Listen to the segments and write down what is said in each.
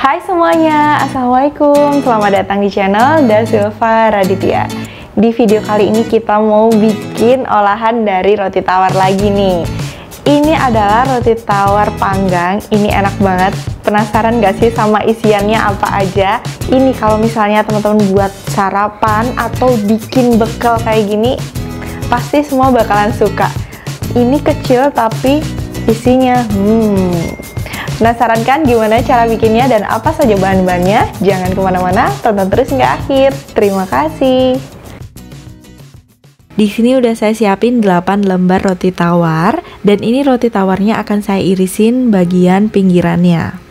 Hai semuanya, Assalamualaikum. Selamat datang di channel Dasilva Raditya. Di video kali ini kita mau bikin olahan dari roti tawar lagi nih. Ini adalah roti tawar panggang. Ini enak banget. Penasaran gak sih sama isiannya apa aja? Ini kalau misalnya teman-teman buat sarapan atau bikin bekal kayak gini, pasti semua bakalan suka. Ini kecil tapi isinya penasaran kan gimana cara bikinnya dan apa saja bahan-bahannya? Jangan kemana-mana, tonton terus hingga akhir. Terima kasih. Di sini udah saya siapin 8 lembar roti tawar, dan ini roti tawarnya akan saya irisin bagian pinggirannya.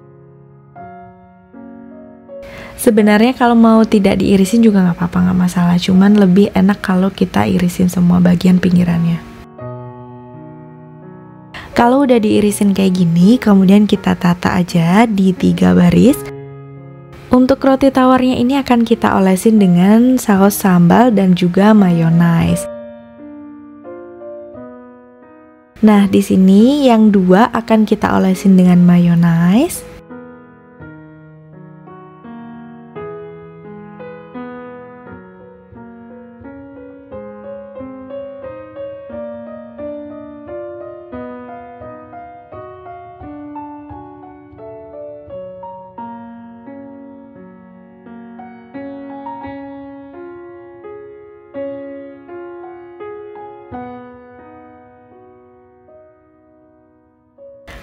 Sebenarnya kalau mau tidak diirisin juga nggak apa-apa, nggak masalah. Cuman lebih enak kalau kita irisin semua bagian pinggirannya. Kalau udah diirisin kayak gini, kemudian kita tata aja di 3 baris. Untuk roti tawarnya ini akan kita olesin dengan saus sambal dan juga mayonaise. Nah, di sini yang 2 akan kita olesin dengan mayonaise.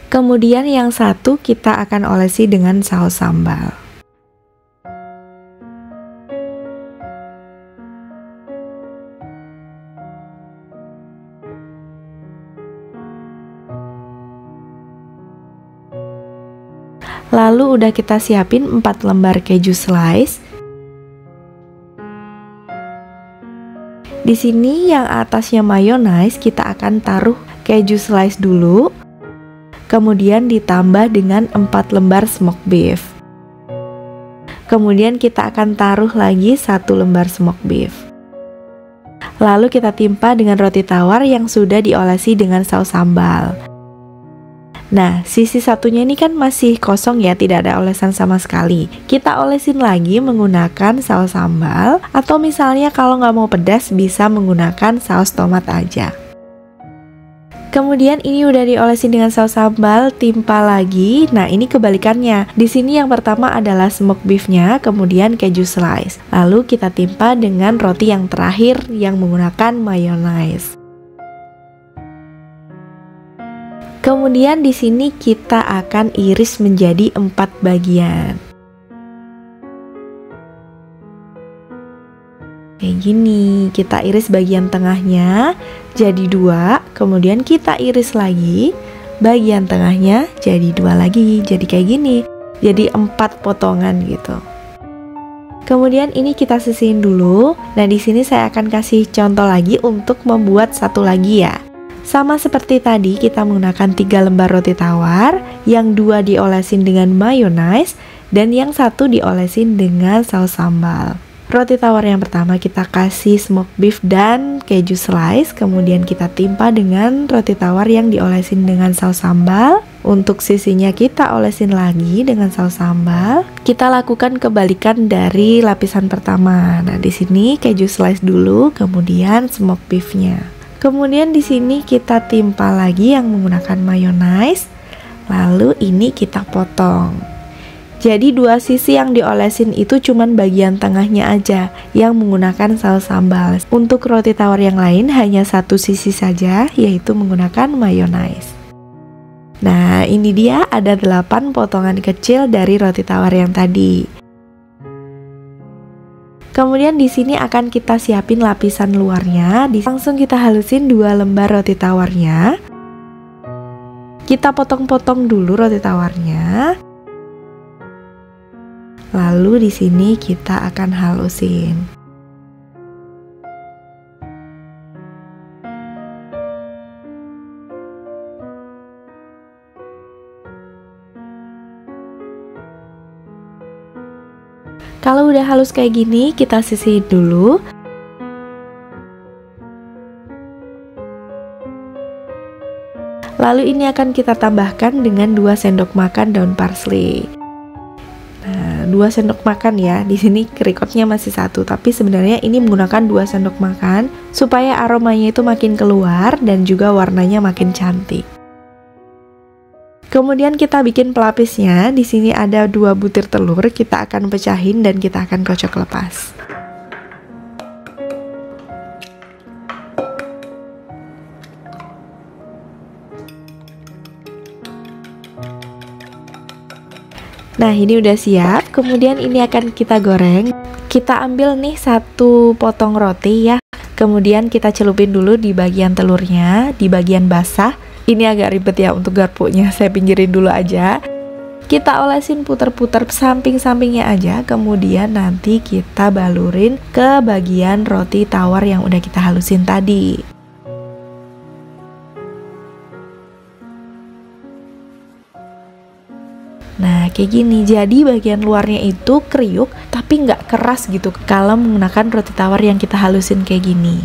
Kemudian yang 1 kita akan olesi dengan saus sambal. Lalu udah kita siapin 4 lembar keju slice. Di sini yang atasnya mayonaise kita akan taruh keju slice dulu. Kemudian ditambah dengan 4 lembar smoked beef. Kemudian kita akan taruh lagi 1 lembar smoked beef. Lalu kita timpa dengan roti tawar yang sudah diolesi dengan saus sambal. Nah, sisi satunya ini kan masih kosong ya, tidak ada olesan sama sekali. Kita olesin lagi menggunakan saus sambal, atau misalnya kalau nggak mau pedas bisa menggunakan saus tomat aja. Kemudian ini udah diolesin dengan saus sambal, timpa lagi. Nah, ini kebalikannya. Di sini yang pertama adalah smoked beefnya, kemudian keju slice. Lalu kita timpa dengan roti yang terakhir yang menggunakan mayonaise. Kemudian di sini kita akan iris menjadi 4 bagian. Kayak gini, kita iris bagian tengahnya jadi 2, kemudian kita iris lagi bagian tengahnya jadi 2 lagi, jadi kayak gini, jadi 4 potongan gitu. Kemudian ini kita sisihin dulu. Nah, di sini saya akan kasih contoh lagi untuk membuat satu lagi ya. Sama seperti tadi, kita menggunakan 3 lembar roti tawar, yang 2 diolesin dengan mayonaise dan yang 1 diolesin dengan saus sambal. Roti tawar yang pertama kita kasih smoked beef dan keju slice, kemudian kita timpa dengan roti tawar yang diolesin dengan saus sambal. Untuk sisinya kita olesin lagi dengan saus sambal. Kita lakukan kebalikan dari lapisan pertama. Nah, di sini keju slice dulu, kemudian smoked beefnya. Kemudian di sini kita timpa lagi yang menggunakan mayonaise. Lalu ini kita potong. Jadi 2 sisi yang diolesin itu cuman bagian tengahnya aja yang menggunakan saus sambal. Untuk roti tawar yang lain hanya 1 sisi saja, yaitu menggunakan mayonaise. Nah, ini dia ada 8 potongan kecil dari roti tawar yang tadi. Kemudian di sini akan kita siapin lapisan luarnya. Langsung kita halusin 2 lembar roti tawarnya. Kita potong-potong dulu roti tawarnya. Lalu di sini kita akan halusin. Kalau udah halus kayak gini, kita sisihin dulu. Lalu ini akan kita tambahkan dengan 2 sendok makan daun parsley. 2 sendok makan ya. Di sini rekodnya masih 1, tapi sebenarnya ini menggunakan 2 sendok makan supaya aromanya itu makin keluar dan juga warnanya makin cantik. Kemudian kita bikin pelapisnya. Di sini ada 2 butir telur, kita akan pecahin dan kita akan kocok lepas. Nah, ini udah siap. Kemudian ini akan kita goreng. Kita ambil nih 1 potong roti ya. Kemudian kita celupin dulu di bagian telurnya, di bagian basah. Ini agak ribet ya untuk garpunya, saya pinggirin dulu aja. Kita olesin putar-putar samping-sampingnya aja. Kemudian nanti kita balurin ke bagian roti tawar yang udah kita halusin tadi. Nah, kayak gini. Jadi bagian luarnya itu kriuk tapi nggak keras gitu kalau menggunakan roti tawar yang kita halusin kayak gini.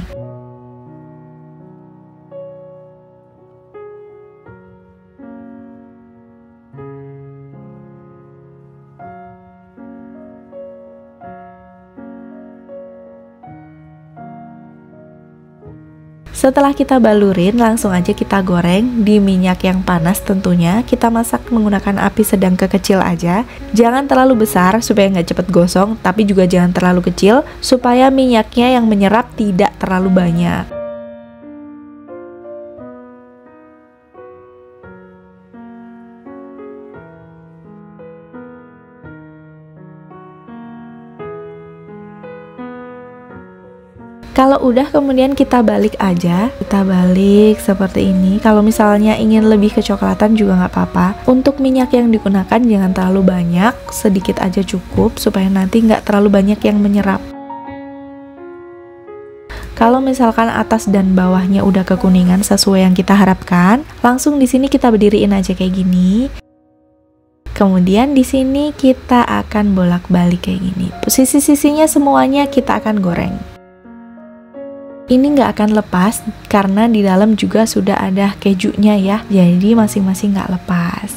Setelah kita balurin, langsung aja kita goreng di minyak yang panas tentunya. Kita masak menggunakan api sedang ke kecil aja. Jangan terlalu besar supaya nggak cepet gosong, tapi juga jangan terlalu kecil supaya minyaknya yang menyerap tidak terlalu banyak. Kalau udah kemudian kita balik aja, kita balik seperti ini. Kalau misalnya ingin lebih kecoklatan juga nggak apa-apa. Untuk minyak yang digunakan jangan terlalu banyak, sedikit aja cukup supaya nanti nggak terlalu banyak yang menyerap. Kalau misalkan atas dan bawahnya udah kekuningan sesuai yang kita harapkan, langsung di sini kita berdiriin aja kayak gini. Kemudian di sini kita akan bolak-balik kayak gini. Sisi-sisinya semuanya kita akan goreng. Ini nggak akan lepas karena di dalam juga sudah ada kejunya ya, jadi masing-masing nggak lepas.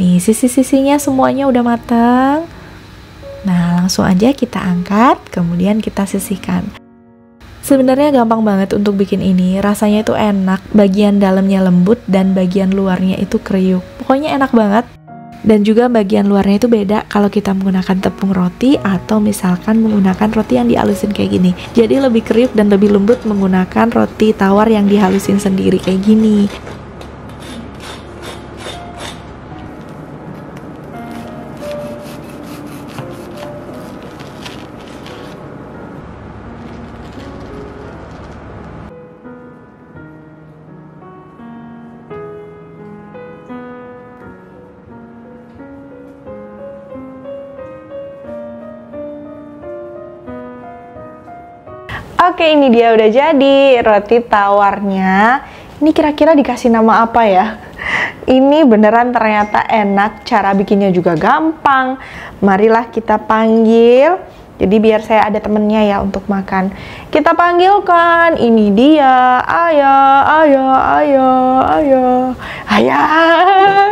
Nih, sisi-sisinya semuanya udah matang. Nah, langsung aja kita angkat, kemudian kita sisihkan. Sebenarnya gampang banget untuk bikin ini, rasanya itu enak, bagian dalamnya lembut dan bagian luarnya itu kriuk. Pokoknya enak banget. Dan juga bagian luarnya itu beda kalau kita menggunakan tepung roti atau misalkan menggunakan roti yang dihalusin kayak gini. Jadi lebih kriuk dan lebih lembut menggunakan roti tawar yang dihalusin sendiri kayak gini. Oke, ini dia udah jadi roti tawarnya. Ini kira-kira dikasih nama apa ya? Ini beneran ternyata enak, cara bikinnya juga gampang. Marilah kita panggil. Jadi biar saya ada temennya ya untuk makan. Kita panggilkan, ini dia. Ayo, ayo, ayo, ayo. Ayo,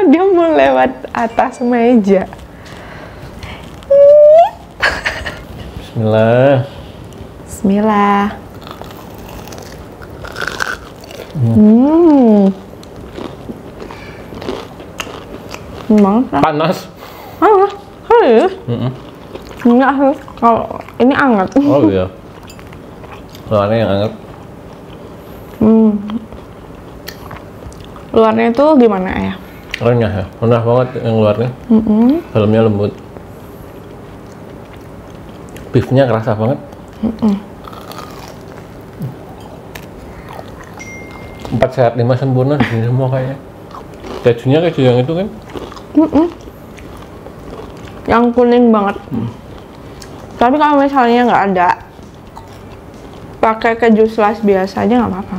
dia mau lewat atas meja. Bismillah. Bismillah. Panas. Serius? Enggak sih, kalau ini anget. Oh iya. Luarnya yang anget. Luarnya itu gimana ya? Renyah ya, renyah banget yang luarnya. Dalamnya lembut. Beefnya kerasa banget. 4 sehat 5 sempurna di sini semua kayaknya. Kejunya keju yang itu kan? Yang kuning banget. Tapi kalau misalnya nggak ada, pakai keju slice biasa aja nggak apa-apa.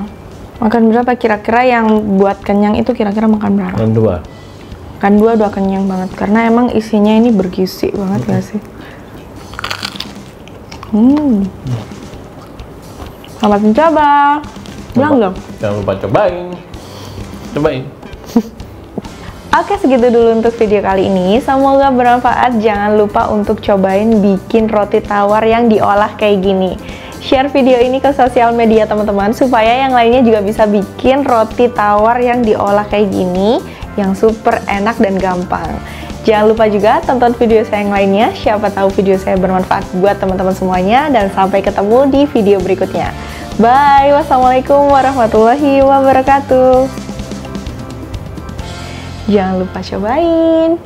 Makan berapa kira-kira yang buat kenyang itu kira-kira makan berapa? Makan 2. Kan 2 udah kenyang banget karena emang isinya ini bergizi banget gak sih? Selamat mencoba. Bilang dong. Jangan lupa cobain. Cobain. Oke, segitu dulu untuk video kali ini. Semoga bermanfaat. Jangan lupa untuk cobain bikin roti tawar yang diolah kayak gini. Share video ini ke sosial media teman-teman, supaya yang lainnya juga bisa bikin roti tawar yang diolah kayak gini, yang super enak dan gampang. Jangan lupa juga tonton video saya yang lainnya, siapa tahu video saya bermanfaat buat teman-teman semuanya, dan sampai ketemu di video berikutnya. Bye, wassalamualaikum warahmatullahi wabarakatuh. Jangan lupa cobain.